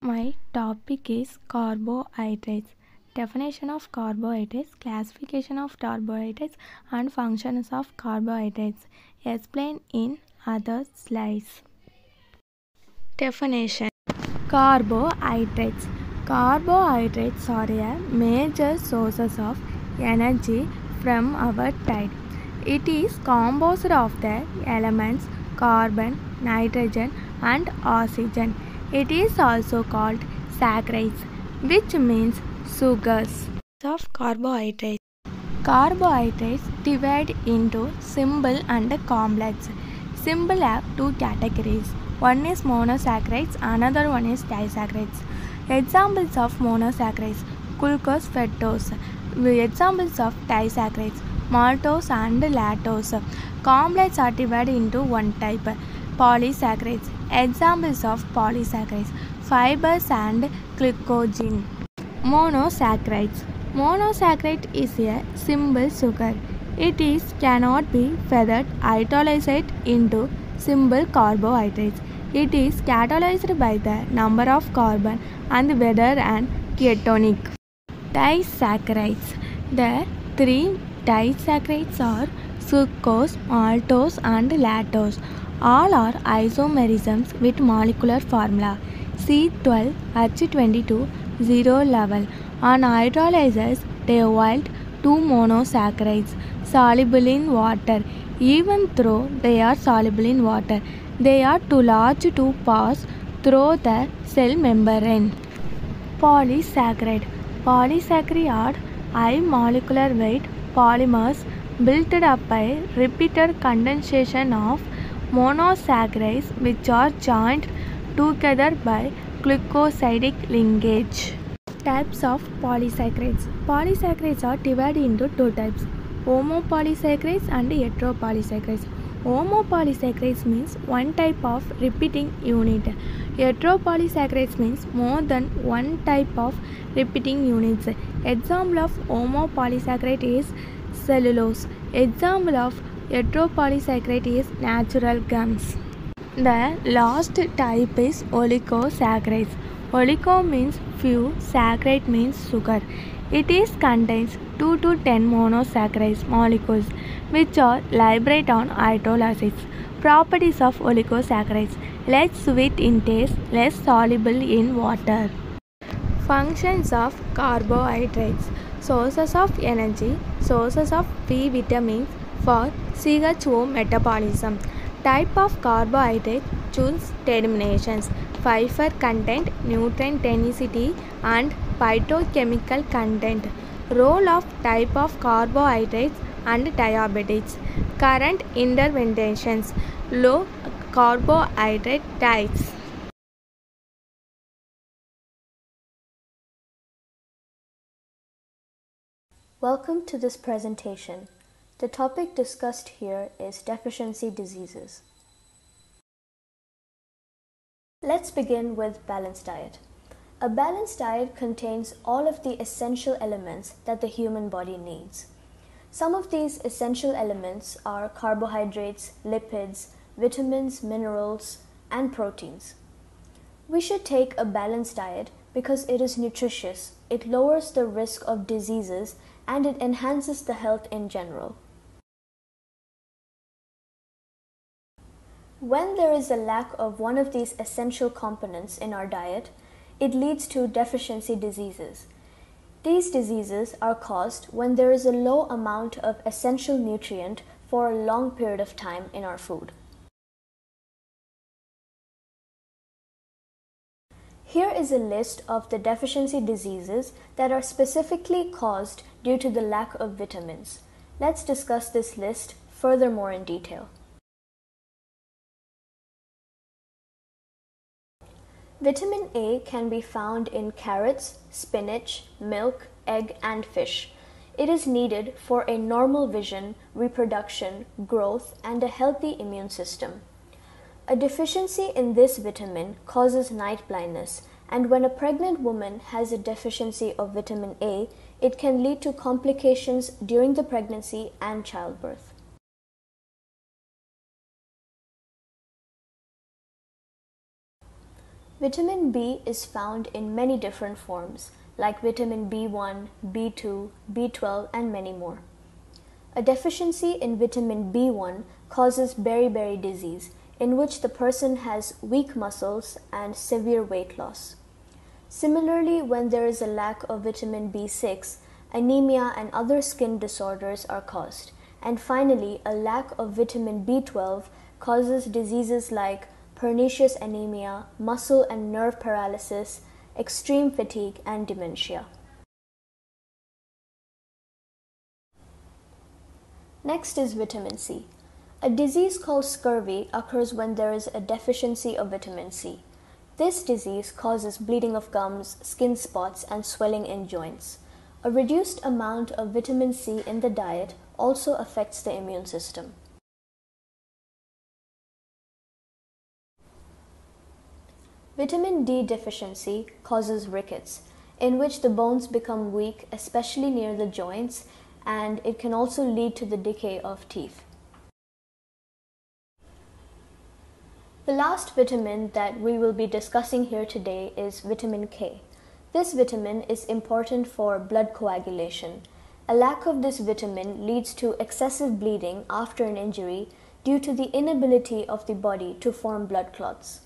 My topic is carbohydrates. Definition of carbohydrates, classification of carbohydrates, and functions of carbohydrates. Explained in other slides. Definition. Carbohydrates. Carbohydrates are a major sources of energy from our diet. It is composed of the elements carbon, nitrogen, and oxygen. It is also called saccharides, which means sugars. Of carbohydrates. Carbohydrates divide into simple and complex. Simple have two categories. One is monosaccharides, another one is disaccharides. Examples of monosaccharides: glucose, fructose. Examples of disaccharides: maltose and lactose. Complex are divided into one type: polysaccharides. Examples of polysaccharides: fibers and glycogen. Monosaccharides. Monosaccharide is a simple sugar. It cannot be further hydrolyzed into simple carbohydrates. It is catalyzed by the number of carbon and whether an ketonic. Disaccharides. The three disaccharides are sucrose, maltose, and lactose. All are isomerisms with molecular formula C12H22 0 level. On hydrolysis, they yield two monosaccharides soluble in water. Even though they are soluble in water, they are too large to pass through the cell membrane. Polysaccharide. Polysaccharide are high molecular weight polymers built up by repeated condensation of monosaccharides which are joined together by glycosidic linkage. Types of polysaccharides. Polysaccharides are divided into two types: homopolysaccharides and heteropolysaccharides. Homopolysaccharides means one type of repeating unit. Heteropolysaccharides means more than one type of repeating units. Example of homopolysaccharide is cellulose. Example of heteropolysaccharide is natural gums. The last type is oligosaccharides. Oligo means few, saccharide means sugar. It contains 2 to 10 monosaccharides molecules which are liberated on hydrolysis. Properties of oligosaccharides: less sweet in taste, less soluble in water. Functions of carbohydrates: sources of energy, sources of B vitamins for CHO metabolism. Type of carbohydrate: choose terminations: fiber content, nutrient density, and phytochemical content. Role of type of carbohydrates and diabetes. Current interventions: low carbohydrate diets. Welcome to this presentation. The topic discussed here is deficiency diseases. Let's begin with balanced diet. A balanced diet contains all of the essential elements that the human body needs. Some of these essential elements are carbohydrates, lipids, vitamins, minerals, and proteins. We should take a balanced diet because it is nutritious, it lowers the risk of diseases, and it enhances the health in general. When there is a lack of one of these essential components in our diet, it leads to deficiency diseases. These diseases are caused when there is a low amount of essential nutrient for a long period of time in our food. Here is a list of the deficiency diseases that are specifically caused due to the lack of vitamins. Let's discuss this list furthermore in detail. Vitamin A can be found in carrots, spinach, milk, egg, and fish. It is needed for a normal vision, reproduction, growth, and a healthy immune system. A deficiency in this vitamin causes night blindness, and when a pregnant woman has a deficiency of vitamin A, it can lead to complications during the pregnancy and childbirth. Vitamin B is found in many different forms, like vitamin B1, B2, B12, and many more. A deficiency in vitamin B1 causes beriberi disease, in which the person has weak muscles and severe weight loss. Similarly, when there is a lack of vitamin B6, anemia and other skin disorders are caused. And finally, a lack of vitamin B12 causes diseases like pernicious anemia, muscle and nerve paralysis, extreme fatigue, and dementia. Next is vitamin C. A disease called scurvy occurs when there is a deficiency of vitamin C. This disease causes bleeding of gums, skin spots, and swelling in joints. A reduced amount of vitamin C in the diet also affects the immune system. Vitamin D deficiency causes rickets, in which the bones become weak, especially near the joints, and it can also lead to the decay of teeth. The last vitamin that we will be discussing here today is vitamin K. This vitamin is important for blood coagulation. A lack of this vitamin leads to excessive bleeding after an injury due to the inability of the body to form blood clots.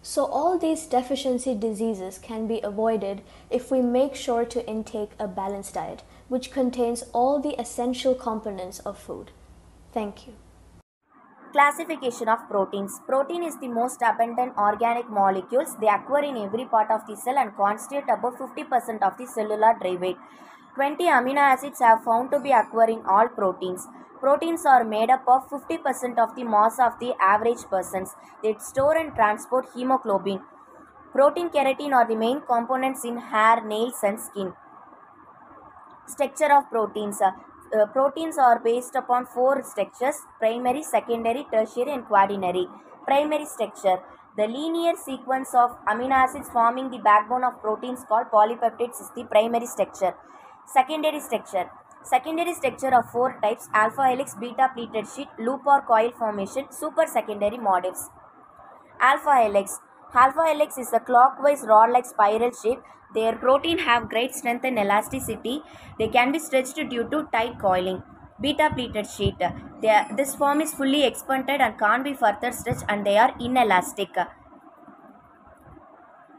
So all these deficiency diseases can be avoided if we make sure to intake a balanced diet, which contains all the essential components of food. Thank you. Classification of proteins. Protein is the most abundant organic molecules. They occur in every part of the cell and constitute about 50% of the cellular dry weight. 20 amino acids have found to be occur in all proteins. Proteins are made up of 50% of the mass of the average persons. They store and transport hemoglobin. Protein keratin are the main components in hair, nails and skin. Structure of proteins. Proteins are based upon four structures: primary, secondary, tertiary and quaternary. Primary structure. The linear sequence of amino acids forming the backbone of proteins called polypeptides is the primary structure. Secondary structure. Secondary structure of four types: alpha helix, beta pleated sheet, loop or coil formation, super secondary motifs. Alpha helix. Alpha helix is a clockwise rod-like spiral shape. Their protein have great strength and elasticity. They can be stretched due to tight coiling. Beta pleated sheet. This form is fully expanded and can't be further stretched, and they are inelastic.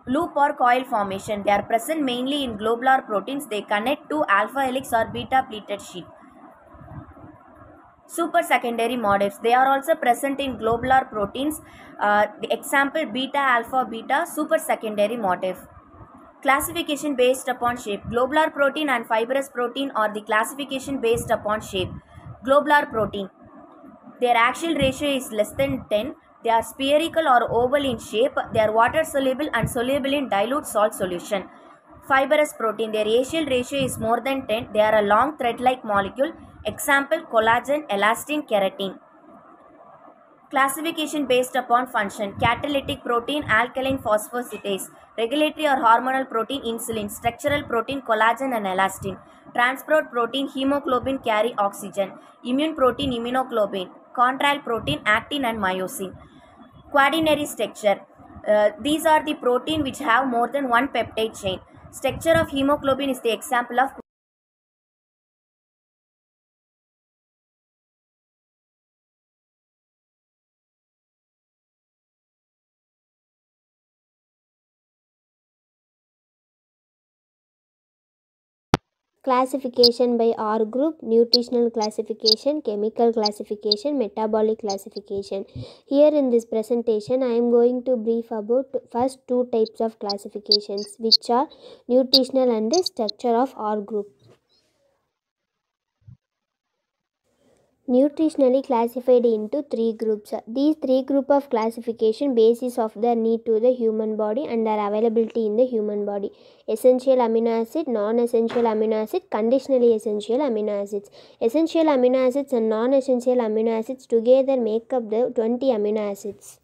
Loop or coil formation. They are present mainly in globular proteins. They connect to alpha helix or beta pleated sheet. Super secondary motifs. They are also present in globular proteins. The example: beta, alpha, beta, super secondary motif. Classification based upon shape. Globular protein and fibrous protein are the classification based upon shape. Globular protein. Their axial ratio is less than 10. They are spherical or oval in shape. They are water soluble and soluble in dilute salt solution. Fibrous protein. Their axial ratio is more than 10. They are a long thread-like molecule. Example: collagen, elastin, keratin. Classification based upon function. Catalytic protein, alkaline phosphosyntase. Regulatory or hormonal protein, insulin. Structural protein, collagen and elastin. Transport protein, hemoglobin, carry oxygen. Immune protein, immunoglobulin. Contrail protein, actin and myosin. Quaternary structure. These are the protein which have more than one peptide chain. Structure of hemoglobin is the example of Classification by R group: nutritional classification, chemical classification, metabolic classification. Here in this presentation, I am going to brief about first two types of classifications, which are nutritional and the structure of R group. Nutritionally classified into three groups. These three group of classification basis of their need to the human body and their availability in the human body. Essential amino acid, non-essential amino acid, conditionally essential amino acids. Essential amino acids and non-essential amino acids together make up the 20 amino acids.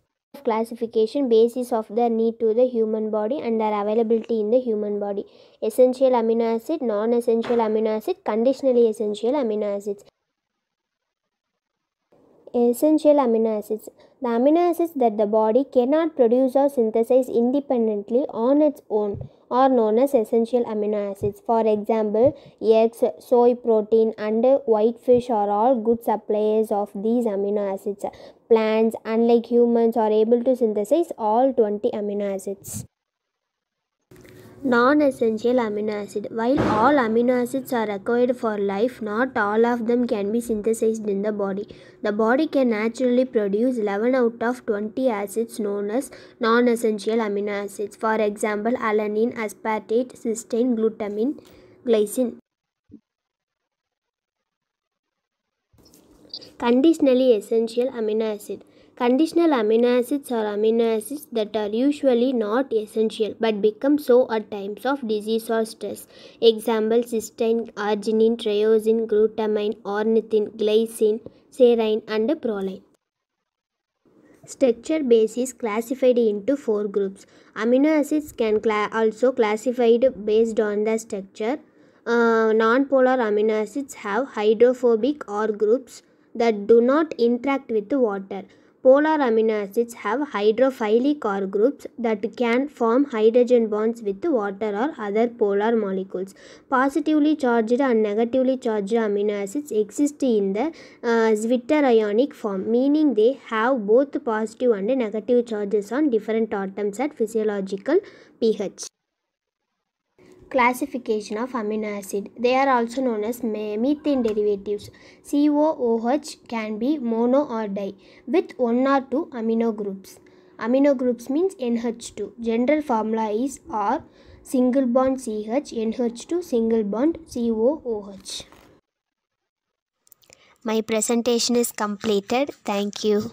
Classification basis of their need to the human body and their availability in the human body. Essential amino acid, non-essential amino acid, conditionally essential amino acids. Essential amino acids. The amino acids that the body cannot produce or synthesize independently on its own are known as essential amino acids. For example, eggs, soy protein, and white fish are all good suppliers of these amino acids. Plants, unlike humans, are able to synthesize all 20 amino acids. Non-essential amino acid. While all amino acids are required for life, not all of them can be synthesized in the body. The body can naturally produce 11 out of 20 acids known as non-essential amino acids. For example, alanine, aspartate, cysteine, glutamine, glycine. Conditionally essential amino acid. Conditional amino acids are amino acids that are usually not essential but become so at times of disease or stress. Example: cysteine, arginine, triosine, glutamine, ornithine, glycine, serine, and proline. Structure base is classified into 4 groups. Amino acids can also classified based on the structure. Non-polar amino acids have hydrophobic R groups that do not interact with water. Polar amino acids have hydrophilic R groups that can form hydrogen bonds with water or other polar molecules. Positively charged and negatively charged amino acids exist in the zwitterionic form, meaning they have both positive and negative charges on different atoms at physiological pH. Classification of amino acid. They are also known as methane derivatives. COOH can be mono or di with 1 or 2 amino groups. Amino groups means NH2. General formula is R single bond CH NH2 single bond COOH. My presentation is completed. Thank you.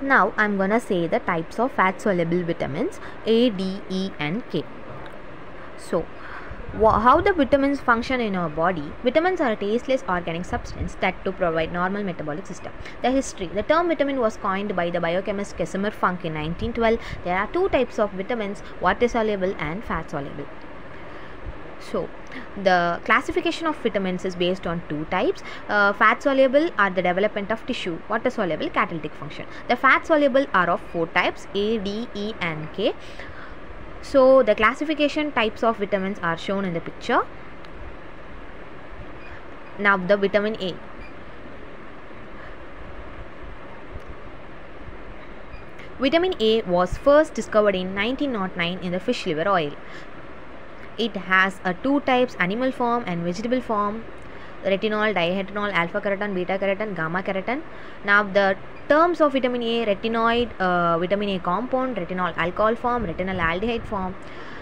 Now I'm gonna say the types of fat soluble vitamins A, D, E and K. So how the vitamins function in our body. Vitamins are a tasteless organic substance that to provide normal metabolic system. The history. The term vitamin was coined by the biochemist Casimir Funk in 1912. There are 2 types of vitamins, water soluble and fat soluble. So the classification of vitamins is based on 2 types. Fat soluble are the development of tissue, water soluble catalytic function. The fat soluble are of 4 types A, D, E and K. So the classification types of vitamins are shown in the picture. Now the vitamin A. Vitamin A was first discovered in 1909 in the fish liver oil. It has 2 types, animal form and vegetable form. Retinol, diretinol, alpha keratin, beta keratin, gamma keratin. Now the terms of vitamin A: retinoid, vitamin A compound, retinol alcohol form, retinol aldehyde form.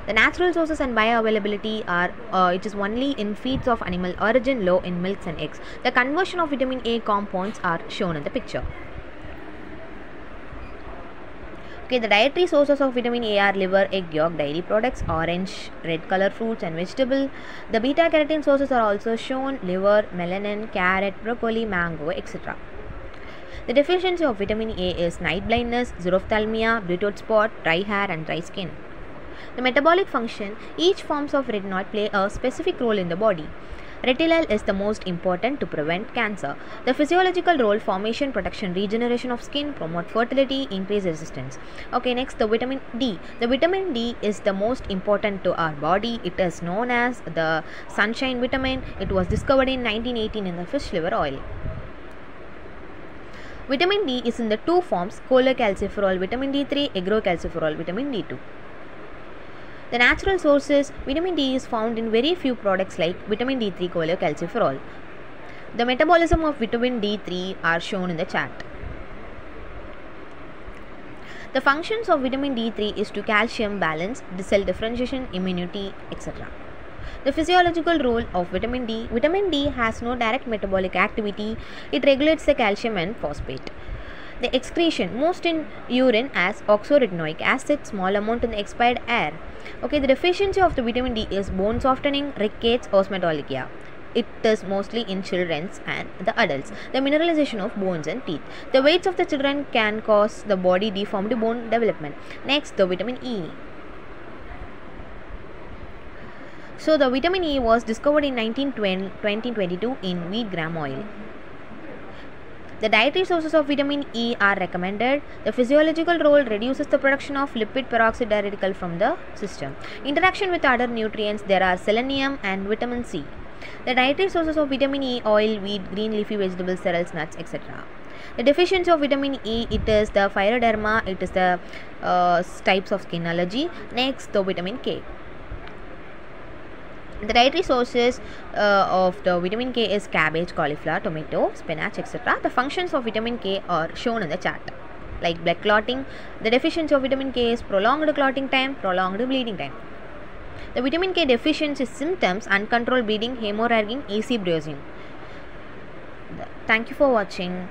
The natural sources and bioavailability are it is only in feeds of animal origin, low in milks and eggs. The conversion of vitamin A compounds are shown in the picture. Okay, the dietary sources of vitamin A are liver, egg, yolk, dairy products, orange, red color fruits and vegetable. The beta carotene sources are also shown: liver, melanin, carrot, broccoli, mango, etc. The deficiency of vitamin A is night blindness, xerophthalmia, bluetooth spot, dry hair and dry skin. The metabolic function. Each forms of retinoid play a specific role in the body. Retinol is the most important to prevent cancer. The physiological role: formation, protection, regeneration of skin, promote fertility, increase resistance. Okay, next the vitamin D. The vitamin D is the most important to our body. It is known as the sunshine vitamin. It was discovered in 1918 in the fish liver oil. Vitamin D is in the 2 forms: cholecalciferol vitamin D3, agrocalciferol vitamin D2. The natural sources. Vitamin D is found in very few products like vitamin D3 cholecalciferol. The metabolism of vitamin D3 are shown in the chart. The functions of vitamin D3 is to calcium balance, cell differentiation, immunity, etc. The physiological role of vitamin D. Vitamin D has no direct metabolic activity. It regulates the calcium and phosphate. The excretion, most in urine as oxoretinoic acid, small amount in the expired air. Okay, the deficiency of the vitamin D is bone softening, rickets, osmatologia. it is mostly in children and the adults. The mineralization of bones and teeth. The weights of the children can cause the body deformed bone development. Next, the vitamin E. So the vitamin E was discovered in 2022 in wheat gram oil. The dietary sources of vitamin E are recommended. The physiological role reduces the production of lipid peroxide radical from the system. Interaction with other nutrients, there are selenium and vitamin C. The dietary sources of vitamin E: oil, wheat, green leafy vegetables, cereals, nuts, etc. The deficiency of vitamin E, it is the phyroderma, it is the types of skin allergy. Next, the vitamin K. The dietary sources of the vitamin K is cabbage, cauliflower, tomato, spinach, etc. The functions of vitamin K are shown in the chart. Like blood clotting, the deficiency of vitamin K is prolonged clotting time, prolonged bleeding time. The vitamin K deficiency symptoms: uncontrolled bleeding, hemorrhaging, easy bruising. Thank you for watching.